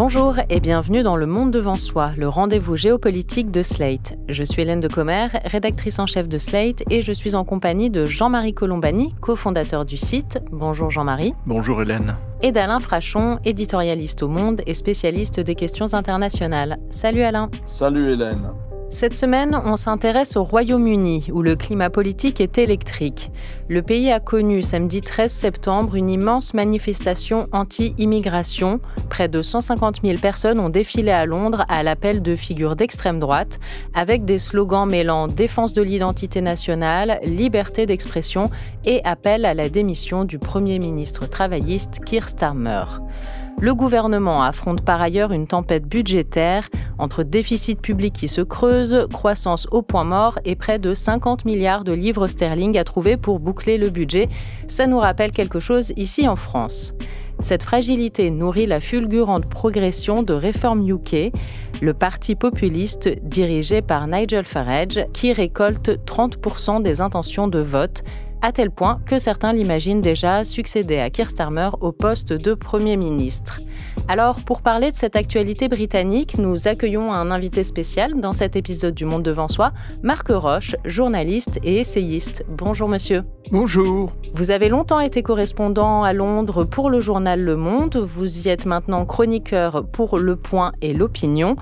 Bonjour et bienvenue dans Le Monde devant soi, le rendez-vous géopolitique de Slate. Je suis Hélène de Commer, rédactrice en chef de Slate, et je suis en compagnie de Jean-Marie Colombani, cofondateur du site. Bonjour Jean-Marie. Bonjour Hélène. Et d'Alain Frachon, éditorialiste au Monde et spécialiste des questions internationales. Salut Alain. Salut Hélène. Cette semaine, on s'intéresse au Royaume-Uni, où le climat politique est électrique. Le pays a connu samedi 13 septembre une immense manifestation anti-immigration. Près de 150 000 personnes ont défilé à Londres à l'appel de figures d'extrême droite, avec des slogans mêlant défense de l'identité nationale, liberté d'expression et appel à la démission du Premier ministre travailliste Keir Starmer. Le gouvernement affronte par ailleurs une tempête budgétaire entre déficit public qui se creuse, croissance au point mort et près de 50 milliards de livres sterling à trouver pour boucler le budget. Ça nous rappelle quelque chose ici en France. Cette fragilité nourrit la fulgurante progression de Reform UK, le parti populiste dirigé par Nigel Farage, qui récolte 30% des intentions de vote, à tel point que certains l'imaginent déjà succéder à Keir Starmer au poste de Premier ministre. Alors, pour parler de cette actualité britannique, nous accueillons un invité spécial dans cet épisode du Monde devant soi, Marc Roche, journaliste et essayiste. Bonjour monsieur. Bonjour. Vous avez longtemps été correspondant à Londres pour le journal Le Monde, vous y êtes maintenant chroniqueur pour Le Point et L'Opinion.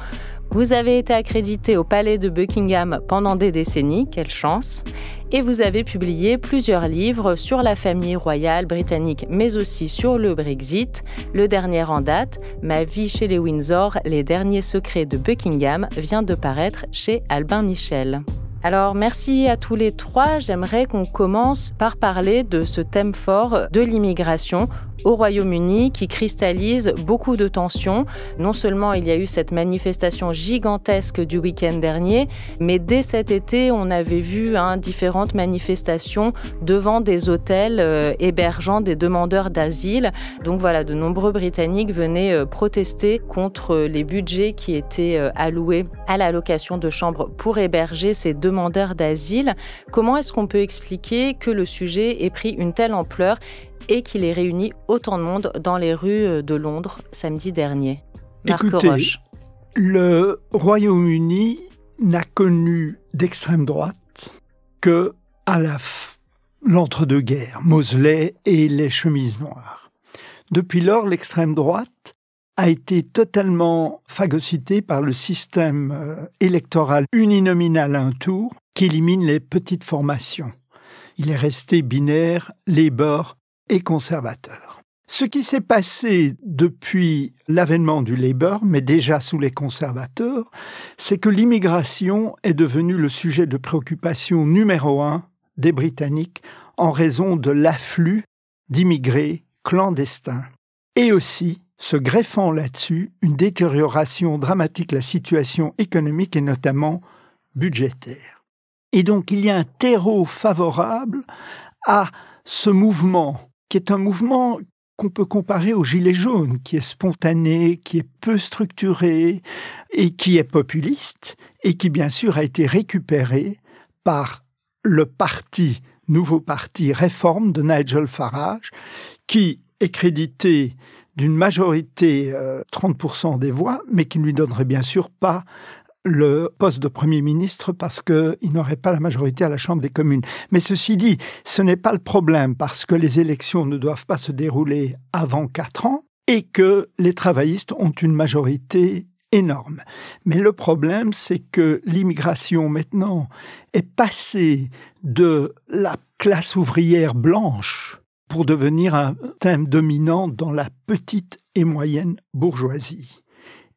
Vous avez été accrédité au palais de Buckingham pendant des décennies, quelle chance. Et vous avez publié plusieurs livres sur la famille royale britannique, mais aussi sur le Brexit. Le dernier en date, Ma vie chez les Windsor, les derniers secrets de Buckingham, vient de paraître chez Albin Michel. Alors, merci à tous les trois. J'aimerais qu'on commence par parler de ce thème fort de l'immigration au Royaume-Uni qui cristallise beaucoup de tensions. Non seulement il y a eu cette manifestation gigantesque du week-end dernier, mais dès cet été, on avait vu différentes manifestations devant des hôtels hébergeant des demandeurs d'asile. Donc voilà, de nombreux Britanniques venaient protester contre les budgets qui étaient alloués à la location de chambres pour héberger ces demandeurs d'asile. Comment est-ce qu'on peut expliquer que le sujet ait pris une telle ampleur et qu'il ait réuni autant de monde dans les rues de Londres samedi dernier? Marc Roche. Le Royaume-Uni n'a connu d'extrême droite que à l'entre-deux-guerres, Mosley et les chemises noires. Depuis lors, l'extrême droite a été totalement phagocytée par le système électoral uninominal à un tour qui élimine les petites formations. Il est resté binaire, Labour et conservateur. Ce qui s'est passé depuis l'avènement du Labour, mais déjà sous les conservateurs, c'est que l'immigration est devenue le sujet de préoccupation numéro 1 des Britanniques en raison de l'afflux d'immigrés clandestins. Et aussi, se greffant là-dessus, une détérioration dramatique de la situation économique et notamment budgétaire. Et donc, il y a un terreau favorable à ce mouvement qui est un mouvement qu'on peut comparer au gilet jaune, qui est spontané, qui est peu structuré et qui est populiste et qui, bien sûr, a été récupéré par le nouveau parti Reform de Nigel Farage, qui est crédité d'une majorité 30% des voix, mais qui ne lui donnerait bien sûr pas le poste de Premier ministre parce qu'il n'aurait pas la majorité à la Chambre des communes. Mais ceci dit, ce n'est pas le problème parce que les élections ne doivent pas se dérouler avant 4 ans et que les travaillistes ont une majorité énorme. Mais le problème, c'est que l'immigration maintenant est passée de la classe ouvrière blanche pour devenir un thème dominant dans la petite et moyenne bourgeoisie.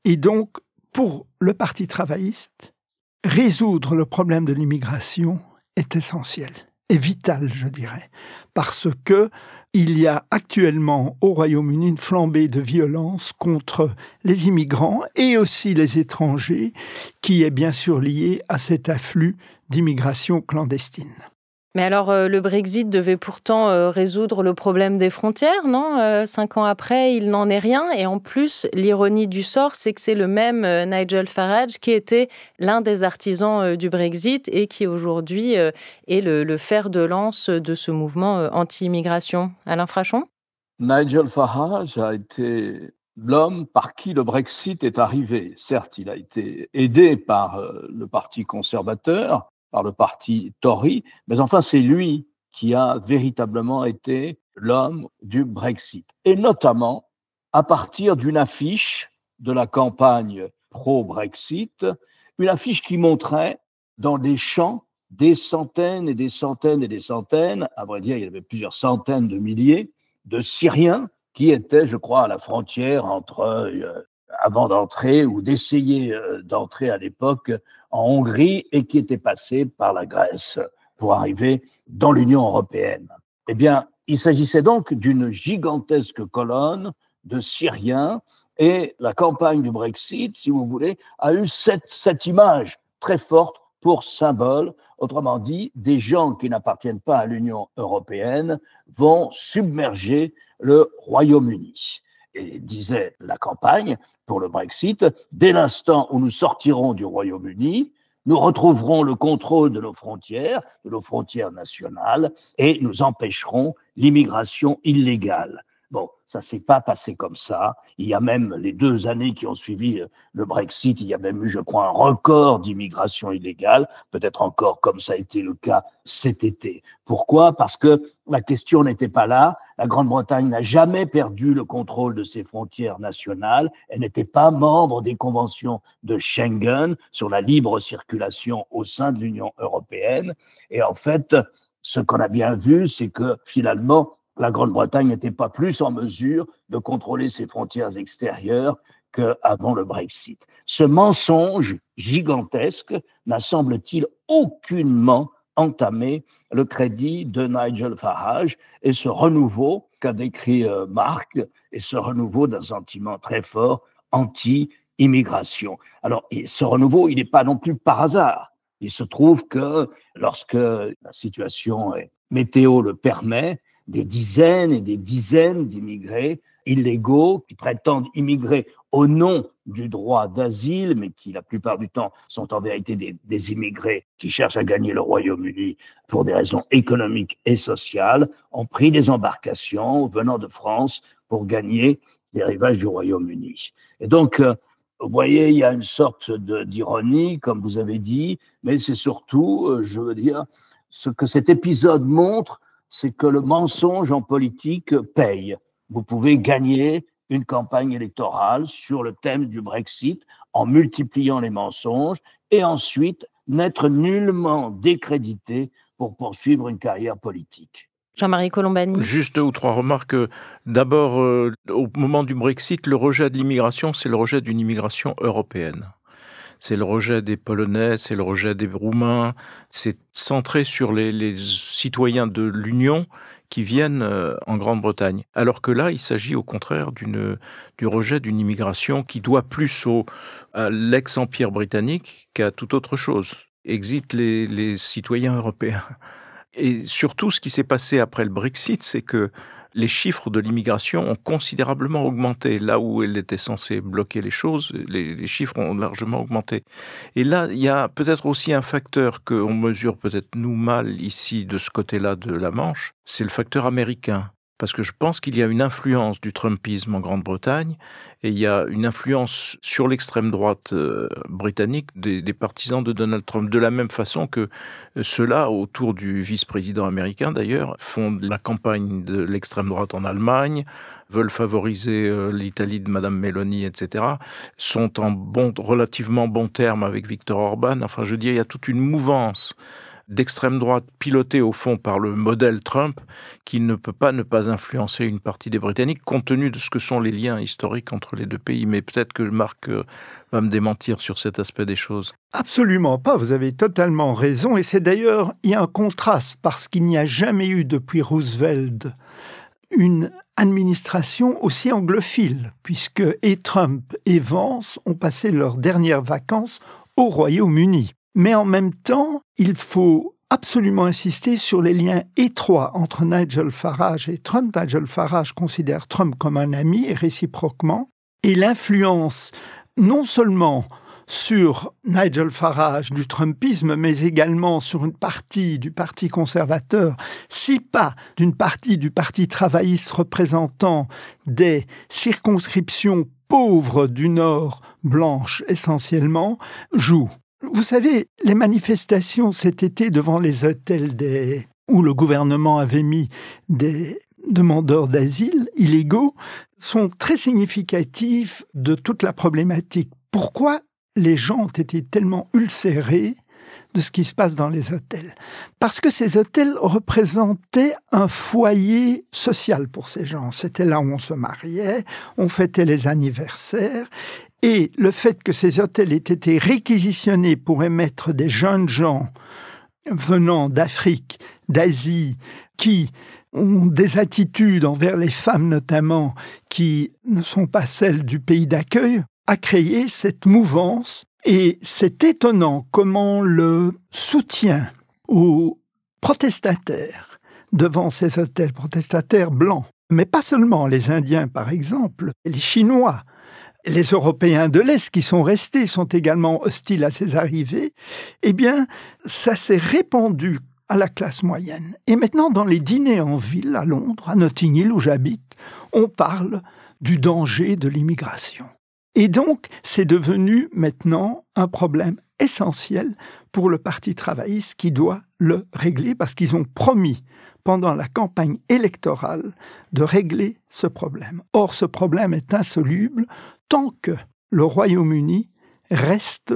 Et donc, pour le Parti travailliste, résoudre le problème de l'immigration est essentiel, est vital, je dirais, parce que il y a actuellement au Royaume-Uni une flambée de violence contre les immigrants et aussi les étrangers, qui est bien sûr liée à cet afflux d'immigration clandestine. Mais alors, le Brexit devait pourtant résoudre le problème des frontières, non 5 ans après, il n'en est rien. Et en plus, l'ironie du sort, c'est que c'est le même Nigel Farage qui était l'un des artisans du Brexit et qui aujourd'hui est le fer de lance de ce mouvement anti-immigration. Alain Frachon ? Nigel Farage a été l'homme par qui le Brexit est arrivé. Certes, il a été aidé par le Parti conservateur, par le Parti Tory, mais enfin, c'est lui qui a véritablement été l'homme du Brexit. Et notamment à partir d'une affiche de la campagne pro-Brexit, une affiche qui montrait dans des champs des centaines et des centaines et des centaines, à vrai dire, il y avait plusieurs centaines de milliers de Syriens qui étaient, je crois, à la frontière entre, avant d'entrer ou d'essayer d'entrer à l'époque en Hongrie et qui étaient passés par la Grèce pour arriver dans l'Union européenne. Eh bien, il s'agissait donc d'une gigantesque colonne de Syriens et la campagne du Brexit, si vous voulez, a eu cette image très forte pour symbole. Autrement dit, des gens qui n'appartiennent pas à l'Union européenne vont submerger le Royaume-Uni. Et disait la campagne pour le Brexit, dès l'instant où nous sortirons du Royaume-Uni, nous retrouverons le contrôle de nos frontières nationales, et nous empêcherons l'immigration illégale. Bon, ça ne s'est pas passé comme ça. Il y a même les 2 années qui ont suivi le Brexit, il y a même eu, je crois, un record d'immigration illégale, peut-être encore comme ça a été le cas cet été. Pourquoi ? Parce que la question n'était pas là. La Grande-Bretagne n'a jamais perdu le contrôle de ses frontières nationales. Elle n'était pas membre des conventions de Schengen sur la libre circulation au sein de l'Union européenne. Et en fait, ce qu'on a bien vu, c'est que finalement, la Grande-Bretagne n'était pas plus en mesure de contrôler ses frontières extérieures qu'avant le Brexit. Ce mensonge gigantesque n'a, semble-t-il, aucunement entamé le crédit de Nigel Farage et ce renouveau qu'a décrit Marc, et ce renouveau d'un sentiment très fort anti-immigration. Alors, ce renouveau, il n'est pas non plus par hasard. Il se trouve que lorsque la situation météo le permet, des dizaines et des dizaines d'immigrés illégaux qui prétendent immigrer au nom du droit d'asile, mais qui la plupart du temps sont en vérité des immigrés qui cherchent à gagner le Royaume-Uni pour des raisons économiques et sociales, ont pris des embarcations venant de France pour gagner les rivages du Royaume-Uni. Et donc, vous voyez, il y a une sorte d'ironie, comme vous avez dit, mais c'est surtout, je veux dire, ce que cet épisode montre, c'est que le mensonge en politique paye. Vous pouvez gagner une campagne électorale sur le thème du Brexit en multipliant les mensonges et ensuite n'être nullement décrédité pour poursuivre une carrière politique. Jean-Marie Colombani. Juste 2 ou 3 remarques. D'abord, au moment du Brexit, le rejet de l'immigration, c'est le rejet d'une immigration européenne. C'est le rejet des Polonais, c'est le rejet des Roumains, c'est centré sur les citoyens de l'Union qui viennent en Grande-Bretagne. Alors que là, il s'agit au contraire du rejet d'une immigration qui doit plus à l'ex-empire britannique qu'à toute autre chose. Exit les citoyens européens. Et surtout, ce qui s'est passé après le Brexit, c'est que les chiffres de l'immigration ont considérablement augmenté. Là où elle était censée bloquer les choses, les chiffres ont largement augmenté. Et là, il y a peut-être aussi un facteur qu'on mesure peut-être nous mal ici de ce côté-là de la Manche, c'est le facteur américain. Parce que je pense qu'il y a une influence du Trumpisme en Grande-Bretagne et il y a une influence sur l'extrême droite britannique des partisans de Donald Trump, de la même façon que ceux-là, autour du vice-président américain d'ailleurs, font la campagne de l'extrême droite en Allemagne, veulent favoriser l'Italie de Madame Meloni, etc., sont en relativement bons termes avec Viktor Orban. Enfin, je veux dire, il y a toute une mouvance d'extrême droite pilotée au fond par le modèle Trump qui ne peut pas ne pas influencer une partie des Britanniques compte tenu de ce que sont les liens historiques entre les deux pays. Mais peut-être que Marc va me démentir sur cet aspect des choses. Absolument pas, vous avez totalement raison. Et c'est d'ailleurs, il y a un contraste parce qu'il n'y a jamais eu depuis Roosevelt une administration aussi anglophile, puisque et Trump et Vance ont passé leurs dernières vacances au Royaume-Uni. Mais en même temps, il faut absolument insister sur les liens étroits entre Nigel Farage et Trump. Nigel Farage considère Trump comme un ami et réciproquement. Et l'influence non seulement sur Nigel Farage du Trumpisme, mais également sur une partie du Parti conservateur, si pas d'une partie du Parti travailliste représentant des circonscriptions pauvres du Nord, blanches essentiellement, joue. Vous savez, les manifestations cet été devant les hôtels où le gouvernement avait mis des demandeurs d'asile illégaux sont très significatives de toute la problématique. Pourquoi les gens ont été tellement ulcérés de ce qui se passe dans les hôtels? Parce que ces hôtels représentaient un foyer social pour ces gens. C'était là où on se mariait, on fêtait les anniversaires. Et le fait que ces hôtels aient été réquisitionnés pour émettre des jeunes gens venant d'Afrique, d'Asie, qui ont des attitudes envers les femmes notamment, qui ne sont pas celles du pays d'accueil, a créé cette mouvance. Et c'est étonnant comment le soutien aux protestataires devant ces hôtels, protestataires blancs, mais pas seulement les Indiens par exemple, les Chinois, les Européens de l'Est qui sont restés sont également hostiles à ces arrivées, eh bien, ça s'est répandu à la classe moyenne. Et maintenant, dans les dîners en ville, à Londres, à Notting Hill où j'habite, on parle du danger de l'immigration. Et donc, c'est devenu maintenant un problème essentiel pour le Parti travailliste qui doit le régler parce qu'ils ont promis pendant la campagne électorale de régler ce problème. Or, ce problème est insoluble tant que le Royaume-Uni reste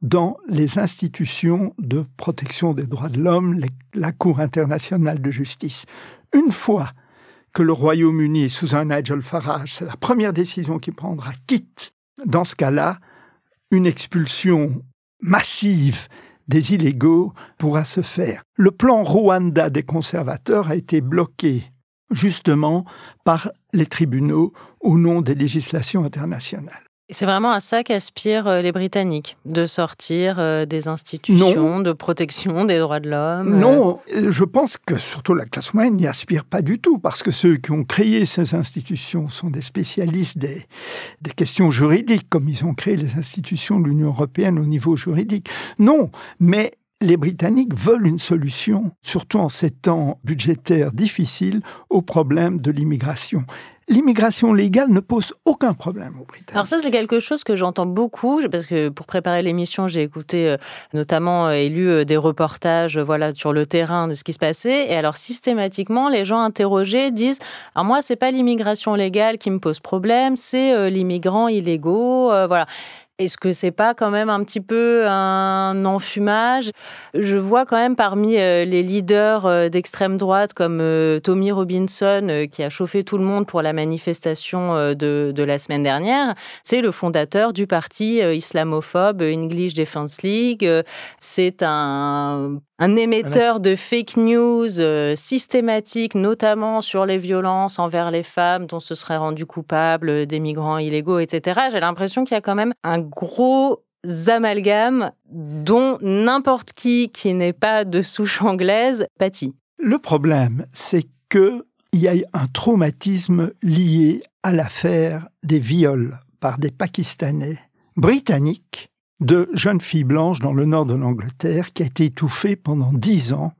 dans les institutions de protection des droits de l'homme, la Cour internationale de justice. Une fois que le Royaume-Uni est sous un Nigel Farage, c'est la première décision qu'il prendra, quitte, dans ce cas-là, une expulsion massive des illégaux pourra se faire. Le plan Rwanda des conservateurs a été bloqué justement par les tribunaux au nom des législations internationales. C'est vraiment à ça qu'aspirent les Britanniques, de sortir des institutions de protection des droits de l'homme. Non, je pense que surtout la classe moyenne n'y aspire pas du tout, parce que ceux qui ont créé ces institutions sont des spécialistes des questions juridiques, comme ils ont créé les institutions de l'Union européenne au niveau juridique. Non, mais les Britanniques veulent une solution, surtout en ces temps budgétaires difficiles, au problème de l'immigration. L'immigration légale ne pose aucun problème aux Britanniques. Alors ça, c'est quelque chose que j'entends beaucoup, parce que pour préparer l'émission, j'ai écouté notamment et lu des reportages sur le terrain de ce qui se passait. Et alors, systématiquement, les gens interrogés disent « Alors moi, c'est pas l'immigration légale qui me pose problème, c'est l'immigrant illégaux. Voilà. » Est-ce que c'est pas quand même un petit peu un enfumage? Je vois quand même parmi les leaders d'extrême droite comme Tommy Robinson qui a chauffé tout le monde pour la manifestation de la semaine dernière. C'est le fondateur du parti islamophobe English Defence League. C'est un émetteur de fake news systématique, notamment sur les violences envers les femmes dont se seraient rendus coupables des migrants illégaux, etc. J'ai l'impression qu'il y a quand même un gros amalgame dont n'importe qui n'est pas de souche anglaise pâtit. Le problème, c'est qu'il y a un traumatisme lié à l'affaire des viols par des Pakistanais britanniques de jeunes filles blanches dans le nord de l'Angleterre qui a été étouffée pendant 10 ans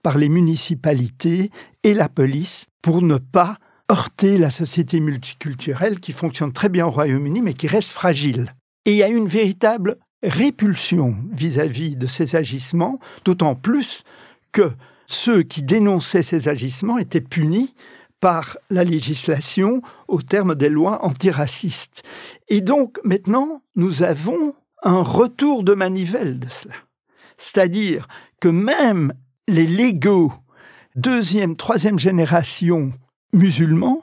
par les municipalités et la police pour ne pas heurter la société multiculturelle qui fonctionne très bien au Royaume-Uni mais qui reste fragile. Et il y a une véritable répulsion vis-à-vis de ces agissements, d'autant plus que ceux qui dénonçaient ces agissements étaient punis par la législation au terme des lois antiracistes. Et donc maintenant, nous avons un retour de manivelle de cela. C'est-à-dire que même les légaux, 2e, 3e génération musulmans,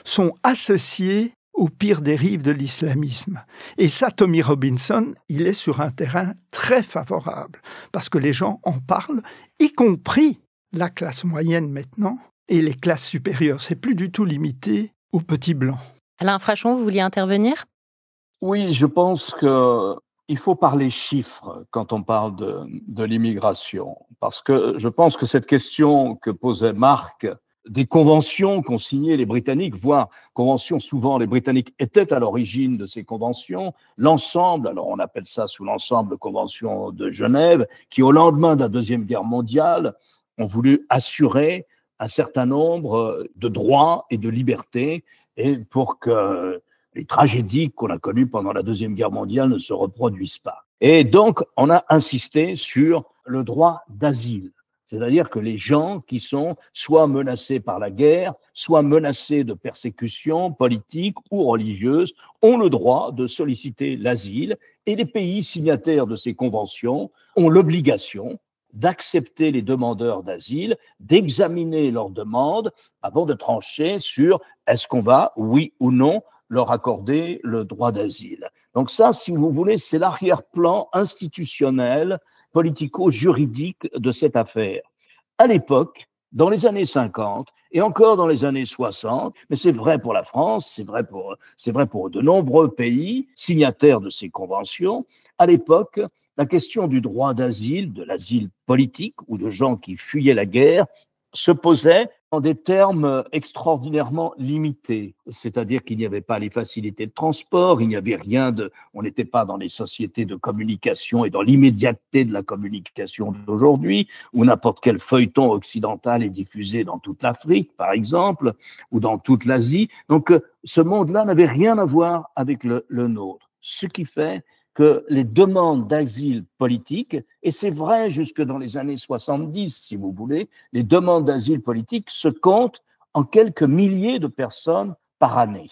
sont associés aux pires dérives de l'islamisme. Et ça, Tommy Robinson, il est sur un terrain très favorable, parce que les gens en parlent, y compris la classe moyenne maintenant, et les classes supérieures. C'est plus du tout limité aux petits blancs. Alain Frachon, vous vouliez intervenir? Oui, je pense qu'il faut parler chiffres quand on parle de l'immigration, parce que je pense que cette question que posait Marc, des conventions qu'ont signées les Britanniques, voire conventions, souvent les Britanniques étaient à l'origine de ces conventions, l'ensemble, alors on appelle ça sous l'ensemble Convention de Genève, qui au lendemain de la Deuxième Guerre mondiale ont voulu assurer un certain nombre de droits et de libertés, et pour que les tragédies qu'on a connues pendant la Deuxième Guerre mondiale ne se reproduisent pas. Et donc, on a insisté sur le droit d'asile. C'est-à-dire que les gens qui sont soit menacés par la guerre, soit menacés de persécutions politiques ou religieuses, ont le droit de solliciter l'asile, et les pays signataires de ces conventions ont l'obligation d'accepter les demandeurs d'asile, d'examiner leurs demandes avant de trancher sur est-ce qu'on va, oui ou non, leur accorder le droit d'asile. Donc ça, si vous voulez, c'est l'arrière-plan institutionnel, politico-juridique de cette affaire. À l'époque, dans les années 50 et encore dans les années 60, mais c'est vrai pour la France, c'est vrai pour de nombreux pays signataires de ces conventions, à l'époque, la question du droit d'asile, de l'asile politique ou de gens qui fuyaient la guerre, se posait en des termes extraordinairement limités. C'est-à-dire qu'il n'y avait pas les facilités de transport, il n'y avait rien on n'était pas dans les sociétés de communication et dans l'immédiateté de la communication d'aujourd'hui, où n'importe quel feuilleton occidental est diffusé dans toute l'Afrique, par exemple, ou dans toute l'Asie. Donc, ce monde-là n'avait rien à voir avec le nôtre. Ce qui fait que les demandes d'asile politique, et c'est vrai jusque dans les années 70, si vous voulez, les demandes d'asile politique se comptent en quelques milliers de personnes par année.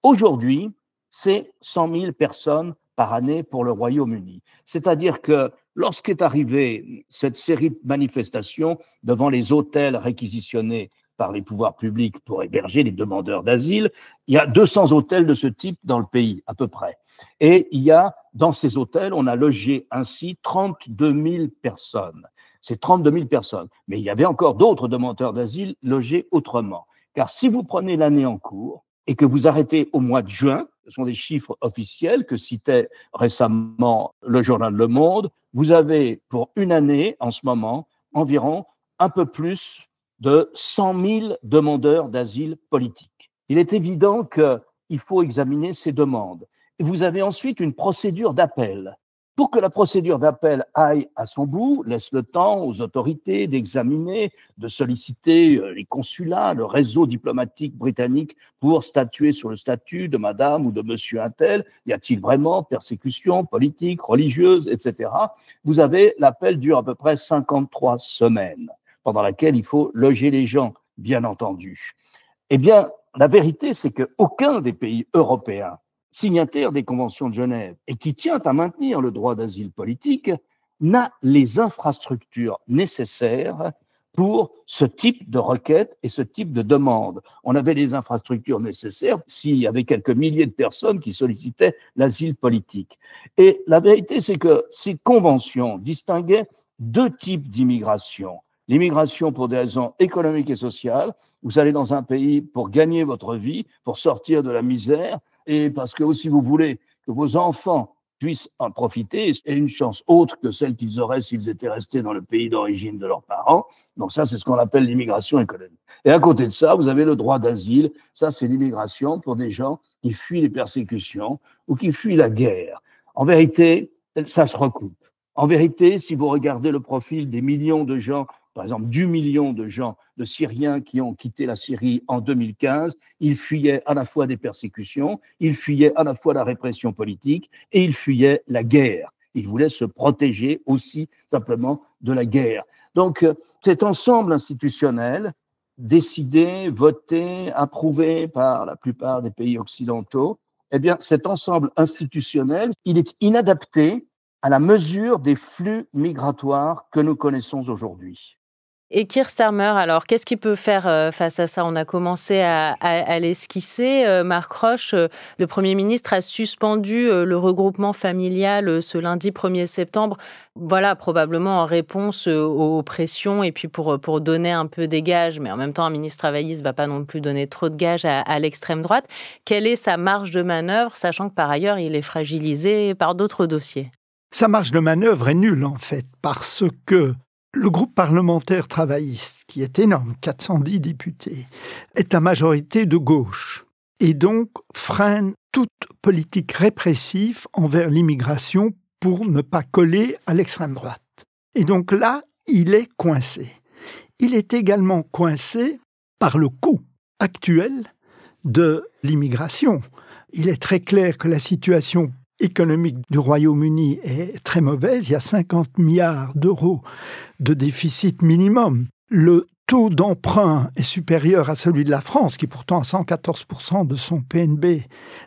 Aujourd'hui, c'est 100 000 personnes par année pour le Royaume-Uni. C'est-à-dire que lorsqu'est arrivée cette série de manifestations devant les hôtels réquisitionnés par les pouvoirs publics pour héberger les demandeurs d'asile, il y a 200 hôtels de ce type dans le pays, à peu près. Et il y a, dans ces hôtels, on a logé ainsi 32 000 personnes. C'est 32 000 personnes. Mais il y avait encore d'autres demandeurs d'asile logés autrement. Car si vous prenez l'année en cours et que vous arrêtez au mois de juin, ce sont des chiffres officiels que citait récemment le journal Le Monde, vous avez pour une année, en ce moment, environ un peu plus de 100 000 demandeurs d'asile politique. Il est évident qu'il faut examiner ces demandes. Et vous avez ensuite une procédure d'appel. Pour que la procédure d'appel aille à son bout, laisse le temps aux autorités d'examiner, de solliciter les consulats, le réseau diplomatique britannique pour statuer sur le statut de madame ou de monsieur untel. Y a-t-il vraiment persécution politique, religieuse, etc. Vous avez, l'appel dure à peu près 53 semaines, pendant laquelle il faut loger les gens, bien entendu. Eh bien, la vérité, c'est qu'aucun des pays européens signataires des conventions de Genève et qui tient à maintenir le droit d'asile politique n'a les infrastructures nécessaires pour ce type de requête et ce type de demande. On avait les infrastructures nécessaires s'il y avait quelques milliers de personnes qui sollicitaient l'asile politique. Et la vérité, c'est que ces conventions distinguaient deux types d'immigration. L'immigration pour des raisons économiques et sociales, vous allez dans un pays pour gagner votre vie, pour sortir de la misère, et parce que aussi vous voulez que vos enfants puissent en profiter, et une chance autre que celle qu'ils auraient s'ils étaient restés dans le pays d'origine de leurs parents. Donc ça, c'est ce qu'on appelle l'immigration économique. Et à côté de ça, vous avez le droit d'asile. Ça, c'est l'immigration pour des gens qui fuient les persécutions ou qui fuient la guerre. En vérité, ça se recoupe. En vérité, si vous regardez le profil des millions de gens, par exemple, du million de gens, de Syriens qui ont quitté la Syrie en 2015, ils fuyaient à la fois des persécutions, ils fuyaient à la fois la répression politique et ils fuyaient la guerre. Ils voulaient se protéger aussi simplement de la guerre. Donc, cet ensemble institutionnel, décidé, voté, approuvé par la plupart des pays occidentaux, eh bien, cet ensemble institutionnel, il est inadapté à la mesure des flux migratoires que nous connaissons aujourd'hui. Et Keir Starmer, alors, qu'est-ce qu'il peut faire face à ça? On a commencé à l'esquisser. Mark Roche, le Premier ministre, a suspendu le regroupement familial ce lundi 1er septembre. Voilà, probablement en réponse aux pressions et puis pour donner un peu des gages. Mais en même temps, un ministre travailliste ne va pas non plus donner trop de gages à l'extrême droite. Quelle est sa marge de manœuvre, sachant que par ailleurs, il est fragilisé par d'autres dossiers? Sa marge de manœuvre est nulle, en fait, parce que Le groupe parlementaire travailliste, qui est énorme, 410 députés, est à majorité de gauche et donc freine toute politique répressive envers l'immigration pour ne pas coller à l'extrême droite. Et donc là, il est coincé. Il est également coincé par le coût actuel de l'immigration. Il est très clair que la situation économique du Royaume-Uni est très mauvaise. Il y a 50 milliards d'euros de déficit minimum. Le taux d'emprunt est supérieur à celui de la France, qui pourtant a 114% de son PNB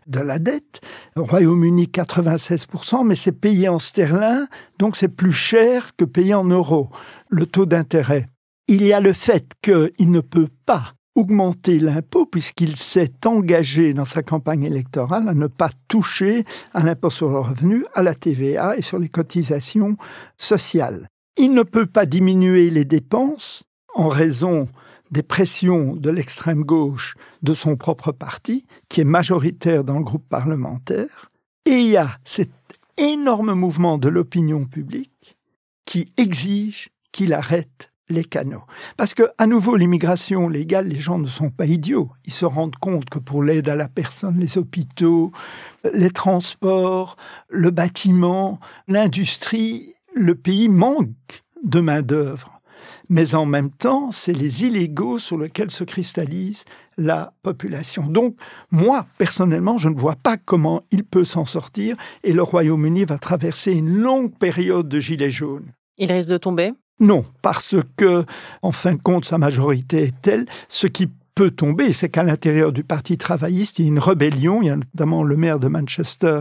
de la dette. Au Royaume-Uni, 96%, mais c'est payé en sterling, donc c'est plus cher que payé en euros, le taux d'intérêt. Il y a le fait qu'il ne peut pas augmenter l'impôt puisqu'il s'est engagé dans sa campagne électorale à ne pas toucher à l'impôt sur le revenu, à la TVA et sur les cotisations sociales. Il ne peut pas diminuer les dépenses en raison des pressions de l'extrême gauche de son propre parti, qui est majoritaire dans le groupe parlementaire. Et il y a cet énorme mouvement de l'opinion publique qui exige qu'il arrête les canaux. Parce que, à nouveau, l'immigration légale, les gens ne sont pas idiots. Ils se rendent compte que pour l'aide à la personne, les hôpitaux, les transports, le bâtiment, l'industrie, le pays manque de main-d'œuvre. Mais en même temps, c'est les illégaux sur lesquels se cristallise la population. Donc, moi, personnellement, je ne vois pas comment il peut s'en sortir et le Royaume-Uni va traverser une longue période de gilets jaunes. Il risque de tomber ? Non, parce que, en fin de compte, sa majorité est telle. Ce qui peut tomber, c'est qu'à l'intérieur du Parti travailliste, il y a une rébellion. Il y a notamment le maire de Manchester,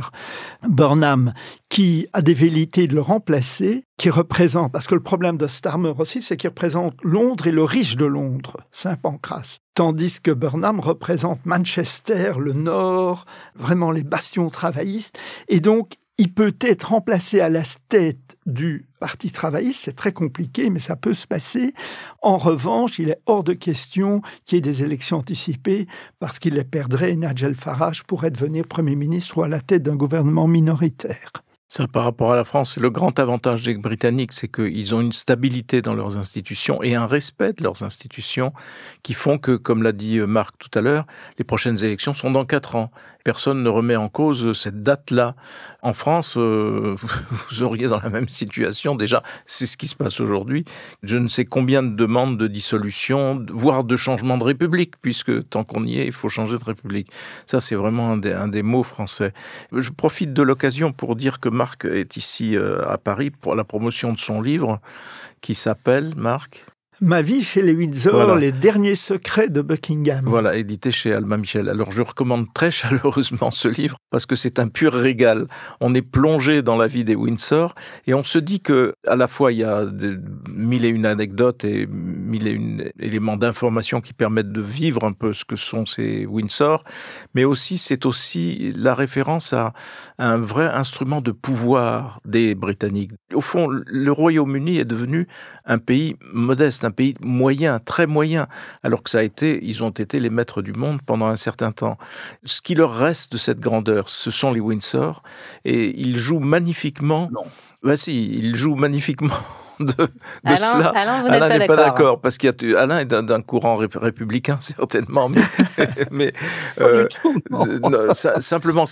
Burnham, qui a des velléités de le remplacer, qui représente, parce que le problème de Starmer aussi, c'est qu'il représente Londres et le riche de Londres, Saint-Pancras. Tandis que Burnham représente Manchester, le Nord, vraiment les bastions travaillistes. Et donc, il peut être remplacé à la tête du Parti travailliste, c'est très compliqué, mais ça peut se passer. En revanche, il est hors de question qu'il y ait des élections anticipées parce qu'il les perdrait. Nigel Farage pourrait devenir Premier ministre ou à la tête d'un gouvernement minoritaire. Ça, par rapport à la France, c'est le grand avantage des Britanniques, c'est qu'ils ont une stabilité dans leurs institutions et un respect de leurs institutions qui font que, comme l'a dit Marc tout à l'heure, les prochaines élections sont dans 4 ans. Personne ne remet en cause cette date-là. En France, vous auriez dans la même situation. Déjà, c'est ce qui se passe aujourd'hui. Je ne sais combien de demandes de dissolution, voire de changement de république, puisque tant qu'on y est, il faut changer de république. Ça, c'est vraiment un des mots français. Je profite de l'occasion pour dire que Marc est ici à Paris pour la promotion de son livre qui s'appelle, Marc ? Ma vie chez les Windsor, voilà. Les derniers secrets de Buckingham. Voilà, édité chez Albin Michel. Alors, je recommande très chaleureusement ce livre parce que c'est un pur régal. On est plongé dans la vie des Windsor et on se dit que, à la fois, il y a 1001 anecdotes et 1001 éléments d'information qui permettent de vivre un peu ce que sont ces Windsor, mais aussi, c'est aussi la référence à un vrai instrument de pouvoir des Britanniques. Au fond, le Royaume-Uni est devenu un pays modeste, un pays moyen, très moyen, alors que ils ont été les maîtres du monde pendant un certain temps. Ce qui leur reste de cette grandeur, ce sont les Windsor, et ils jouent magnifiquement. Non. Ben si, ils jouent magnifiquement de Alain, cela. Alain n'est pas d'accord. Parce qu'Alain est d'un courant républicain, certainement. Mais simplement,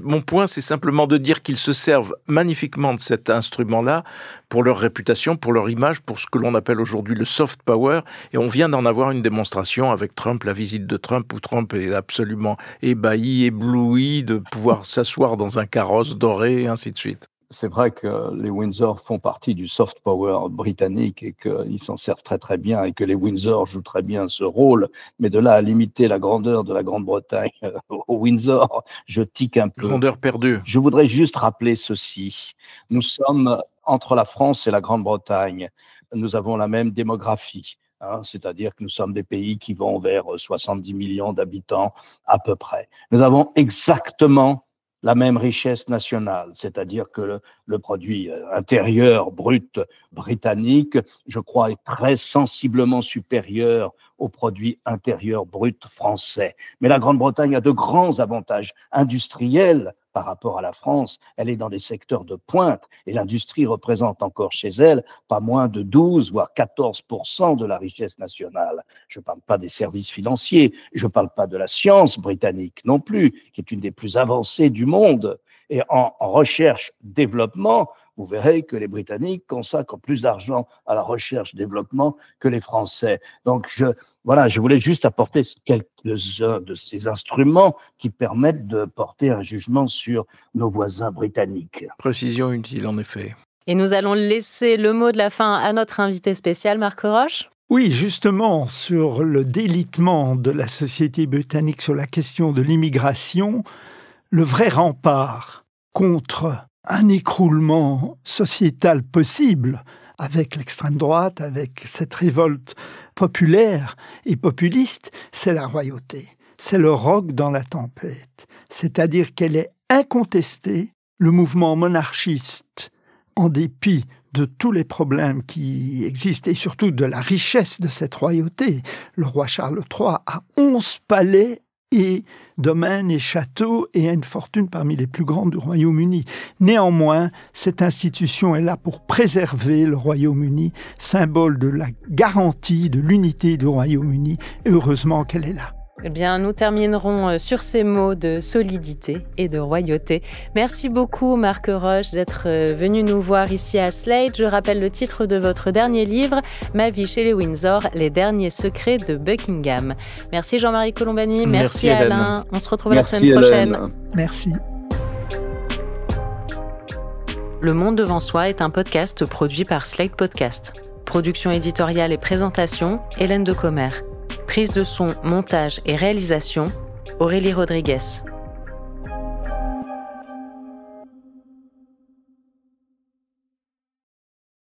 mon point, c'est simplement de dire qu'ils se servent magnifiquement de cet instrument-là pour leur réputation, pour leur image, pour ce que l'on appelle aujourd'hui le soft power. Et on vient d'en avoir une démonstration avec Trump, la visite de Trump, où Trump est absolument ébahi, ébloui de pouvoir s'asseoir dans un carrosse doré, et ainsi de suite. C'est vrai que les Windsor font partie du soft power britannique et qu'ils s'en servent très très bien et que les Windsor jouent très bien ce rôle. Mais de là à limiter la grandeur de la Grande-Bretagne aux Windsor, je tique un peu. Grandeur perdue. Je voudrais juste rappeler ceci. Nous sommes entre la France et la Grande-Bretagne. Nous avons la même démographie. C'est-à-dire que nous sommes des pays qui vont vers 70 millions d'habitants à peu près. Nous avons exactement la même richesse nationale, c'est-à-dire que le produit intérieur brut britannique, je crois, est très sensiblement supérieur au produit intérieur brut français. Mais la Grande-Bretagne a de grands avantages industriels par rapport à la France. Elle est dans des secteurs de pointe et l'industrie représente encore chez elle pas moins de 12 voire 14% de la richesse nationale. Je ne parle pas des services financiers, je ne parle pas de la science britannique non plus, qui est une des plus avancées du monde. Et en recherche-développement, vous verrez que les Britanniques consacrent plus d'argent à la recherche-développement que les Français. Donc, je voulais juste apporter quelques-uns de ces instruments qui permettent de porter un jugement sur nos voisins britanniques. Précision utile, en effet. Et nous allons laisser le mot de la fin à notre invité spécial, Marc Roche. Oui, justement, sur le délitement de la société britannique sur la question de l'immigration, le vrai rempart contre un écroulement sociétal possible avec l'extrême droite, avec cette révolte populaire et populiste, c'est la royauté. C'est le roc dans la tempête. C'est-à-dire qu'elle est incontestée. Le mouvement monarchiste, en dépit de tous les problèmes qui existent et surtout de la richesse de cette royauté, le roi Charles III a 11 palais et domaines et châteaux et a une fortune parmi les plus grandes du Royaume-Uni. Néanmoins, cette institution est là pour préserver le Royaume-Uni, symbole de la garantie de l'unité du Royaume-Uni, et heureusement qu'elle est là. Eh bien, nous terminerons sur ces mots de solidité et de royauté. Merci beaucoup, Marc Roche, d'être venu nous voir ici à Slate. Je rappelle le titre de votre dernier livre, Ma vie chez les Windsor, les derniers secrets de Buckingham. Merci Jean-Marie Colombani, merci Alain. On se retrouve la semaine prochaine. Merci. Le Monde devant soi est un podcast produit par Slate Podcast. Production éditoriale et présentation, Hélène Decomer. Prise de son, montage et réalisation, Aurélie Rodriguez.